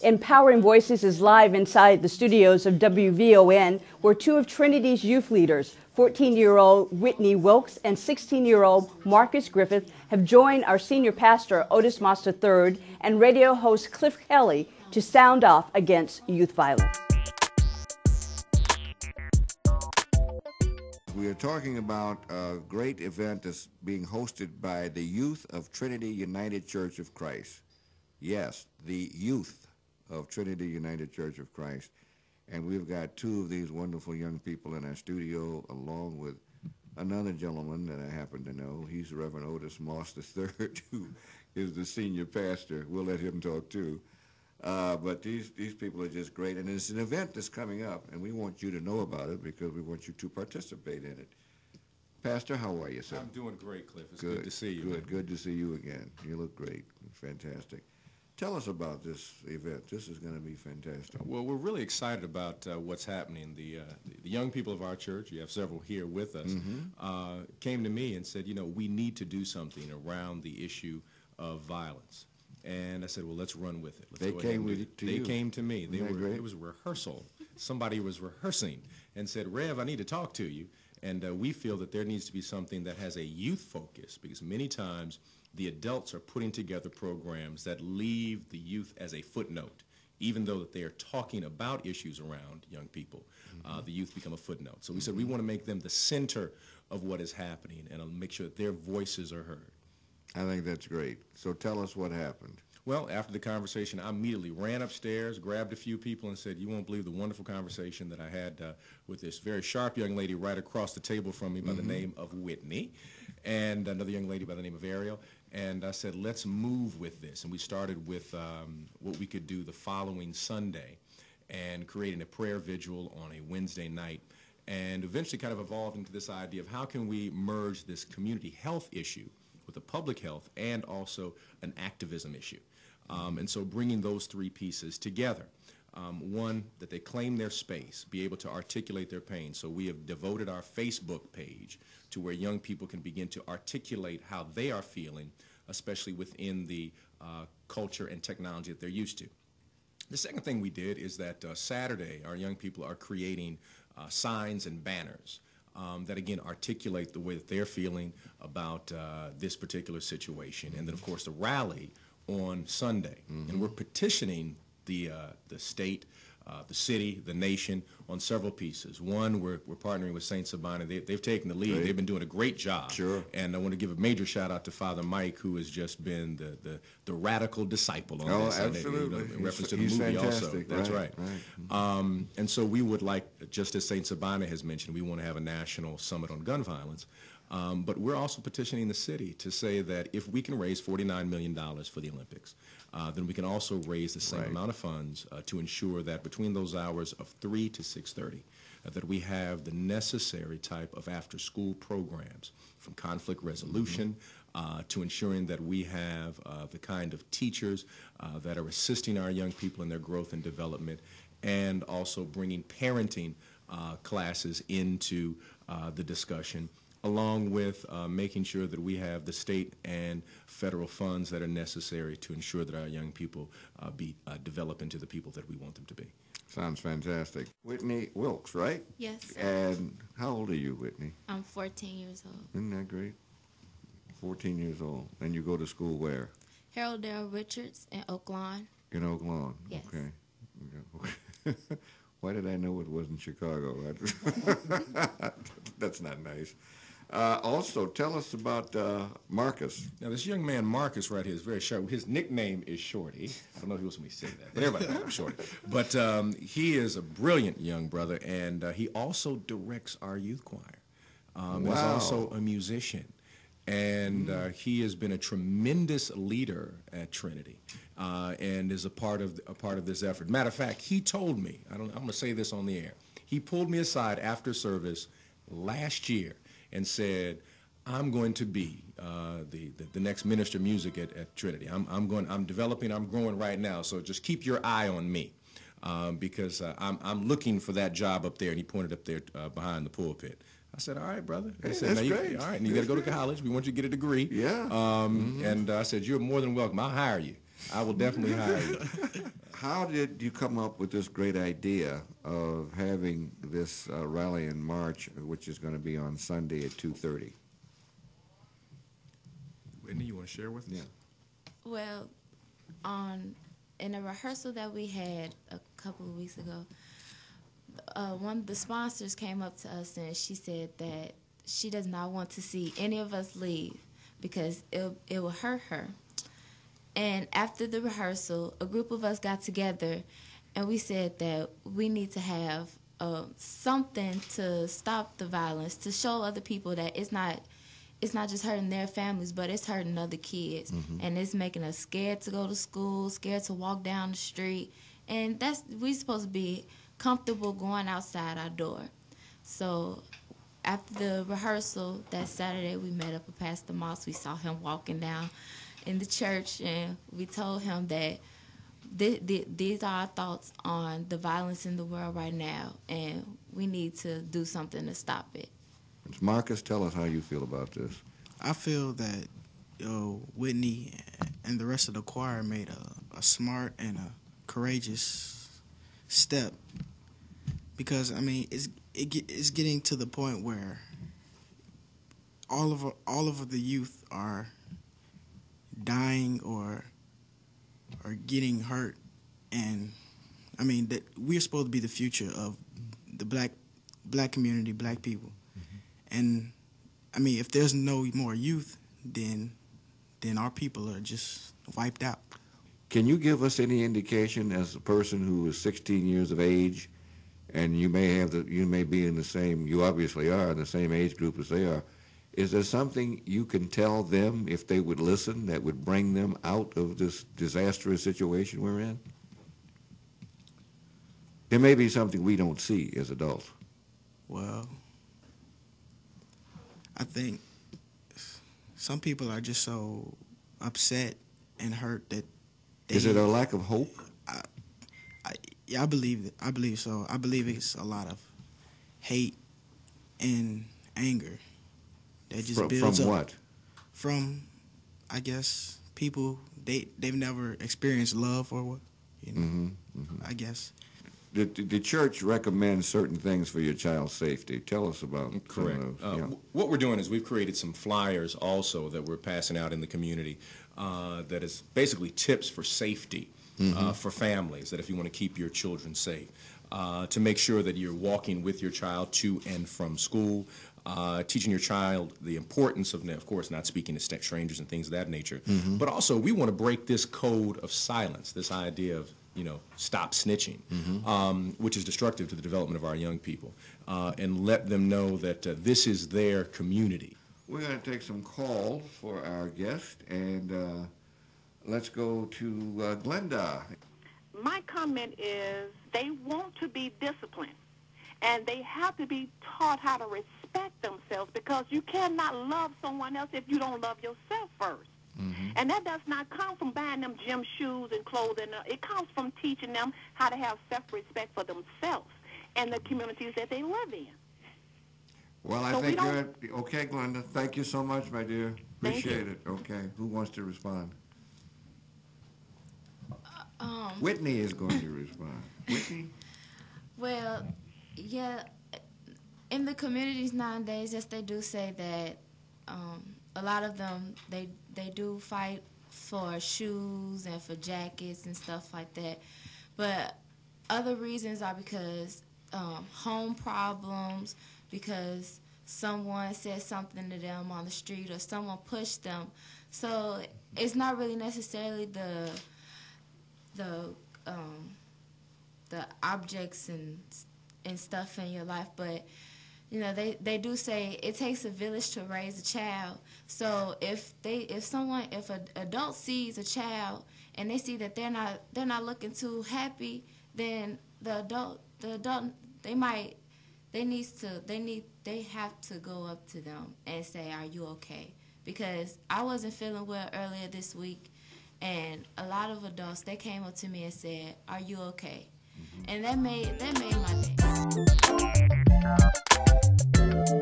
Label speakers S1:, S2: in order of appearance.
S1: Empowering Voices is live inside the studios of WVON, where two of Trinity's youth leaders, 14-year-old Whitney Wilkes and 16-year-old Marcus Griffith, have joined our senior pastor, Otis III, and radio host Cliff Kelley to sound off against youth violence.
S2: We are talking about a great event that's being hosted by the youth of Trinity United Church of Christ. Yes, the youth of Trinity United Church of Christ. And we've got two of these wonderful young people in our studio, along with another gentleman that I happen to know. He's Reverend Otis Moss III, who is the senior pastor. We'll let him talk too. But these people are just great. And it's an event that's coming up, and we want you to know about it because we want you to participate in it. Pastor, how are you, sir?
S3: I'm doing great, Cliff. It's good to see you.
S2: Good to see you again. You look great. Fantastic. Tell us about this event. This is going to be fantastic.
S3: Well, we're really excited about what's happening. The young people of our church, you have several here with us, came to me and said, you know, we need to do something around the issue of violence. And I said, well, let's run with it.
S2: They came
S3: to me. It was a rehearsal. Somebody was rehearsing and said, Rev, I need to talk to you. And we feel that there needs to be something that has a youth focus, because many times the adults are putting together programs that leave the youth as a footnote. Even though that they are talking about issues around young people, the youth become a footnote. So we said we want to make them the center of what is happening and make sure that their voices are heard.
S2: I think that's great. So tell us what happened.
S3: Well, after the conversation, I immediately ran upstairs, grabbed a few people, and said, you won't believe the wonderful conversation that I had with this very sharp young lady right across the table from me by the name of Whitney, and another young lady by the name of Ariel. And I said, let's move with this. And we started with what we could do the following Sunday and creating a prayer vigil on a Wednesday night, and eventually kind of evolved into this idea of how can we merge this community health issue with a public health and also an activism issue. And so bringing those three pieces together. One, that they claim their space, be able to articulate their pain. So we have devoted our Facebook page to where young people can begin to articulate how they are feeling, especially within the culture and technology that they're used to. The second thing we did is that Saturday, our young people are creating signs and banners that, again, articulate the way that they're feeling about this particular situation. And then, of course, the rally on Sunday. And we're petitioning the state, the city, the nation on several pieces. One, we're partnering with St. Sabina. They've taken the lead. Great. They've been doing a great job.
S2: Sure.
S3: And I want to give a major shout out to Father Mike, who has just been the radical disciple on this.
S2: Absolutely.
S3: In reference to the
S2: movie
S3: fantastic. Also. That's right.
S2: Right.
S3: And so we would like, just as St. Sabina has mentioned, we want to have a national summit on gun violence. But we're also petitioning the city to say that if we can raise $49 million for the Olympics, then we can also raise the same amount of funds to ensure that between those hours of 3 to 6:30, that we have the necessary type of after-school programs, from conflict resolution to ensuring that we have the kind of teachers that are assisting our young people in their growth and development, and also bringing parenting classes into the discussion, along with making sure that we have the state and federal funds that are necessary to ensure that our young people develop into the people that we want them to be.
S2: Sounds fantastic. Whitney Wilkes, right?
S4: Yes, sir.
S2: And how old are you, Whitney?
S4: I'm 14 years old.
S2: Isn't that great? 14 years old. And you go to school where?
S4: Harold Dale Richards in Oak Lawn.
S2: In Oak Lawn?
S4: Yes.
S2: Okay. Why did I know it wasn't Chicago? That's not nice. Also, tell us about Marcus.
S3: Now, this young man, Marcus, right here, is very sharp. His nickname is Shorty. I don't know who else may say that, but everybody knows him Shorty. But he is a brilliant young brother, and he also directs our youth choir. He's also a musician. And he has been a tremendous leader at Trinity, and is a part of this effort. Matter of fact, he told me, I'm going to say this on the air. He pulled me aside after service last year and said, I'm going to be the next minister of music at Trinity. I'm developing, I'm growing right now, so just keep your eye on me, because I'm looking for that job up there. And he pointed up there behind the pulpit. I said, all right, brother.
S2: Hey,
S3: I said,
S2: that's great.
S3: All right, and you got to go to college. We want you to get a degree.
S2: Yeah.
S3: And I said, you're more than welcome. I'll hire you. I will definitely hire you.
S2: How did you come up with this great idea of having this rally and march, which is going to be on Sunday at 2:30?
S3: Whitney, you want to share with us?
S2: Yeah.
S4: Well, in a rehearsal that we had a couple of weeks ago, one of the sponsors came up to us and she said that she does not want to see any of us leave because it will hurt her. And after the rehearsal, a group of us got together and we said that we need to have something to stop the violence, to show other people that it's not just hurting their families, but it's hurting other kids. And it's making us scared to go to school, scared to walk down the street. And we're supposed to be comfortable going outside our door. So after the rehearsal that Saturday, we met up with Pastor Moss. We saw him walking down in the church, and we told him that these are our thoughts on the violence in the world right now, and we need to do something to stop it.
S2: Marcus, tell us how you feel about this.
S5: I feel that Whitney and the rest of the choir made a smart and a courageous step, because I mean it's getting to the point where all of the youth are dying or getting hurt, and I mean that we're supposed to be the future of the black community, black people. And I mean, if there's no more youth, then our people are just wiped out.
S2: Can you give us any indication, as a person who is 16 years of age, and you may be in the same, you obviously are in the same age group as they are, is there something you can tell them, if they would listen, that would bring them out of this disastrous situation we're in? There may be something we don't see as adults.
S5: Well, I think some people are just so upset and hurt that
S2: Is it a lack of hope?
S5: I believe so. I believe it's a lot of hate and anger that just builds up.
S2: From what?
S5: From, I guess, people they've never experienced love or what, you know. I guess.
S2: The church recommends certain things for your child's safety. Tell us about
S3: Correct.
S2: some of those.
S3: What we're doing is we've created some flyers also that we're passing out in the community that is basically tips for safety for families, that if you want to keep your children safe, to make sure that you're walking with your child to and from school, teaching your child the importance of course, not speaking to strangers and things of that nature. But also, we want to break this code of silence, this idea of stop snitching, which is destructive to the development of our young people, and let them know that this is their community.
S2: We're going to take some calls for our guest, and let's go to Glenda.
S6: My comment is they want to be disciplined, and they have to be taught how to respect themselves, because you cannot love someone else if you don't love yourself first. And that does not come from buying them gym shoes and clothing. It comes from teaching them how to have self-respect for themselves and the communities that they live in.
S2: Well, I think you're okay, Glenda. Thank you so much, my dear. Appreciate it. Okay. Who wants to respond? Whitney is going to respond. Whitney?
S4: Well, yeah, in the communities nowadays, yes, they do say that a lot of them, they do fight for shoes and for jackets and stuff like that. But other reasons are because home problems, because someone said something to them on the street or someone pushed them. So it's not really necessarily the objects and stuff in your life, but they do say it takes a village to raise a child. So if an adult sees a child and they see that they're not looking too happy, then they have to go up to them and say, "Are you okay?" Because I wasn't feeling well earlier this week, and a lot of adults, they came up to me and said, "Are you okay?" And that made my day.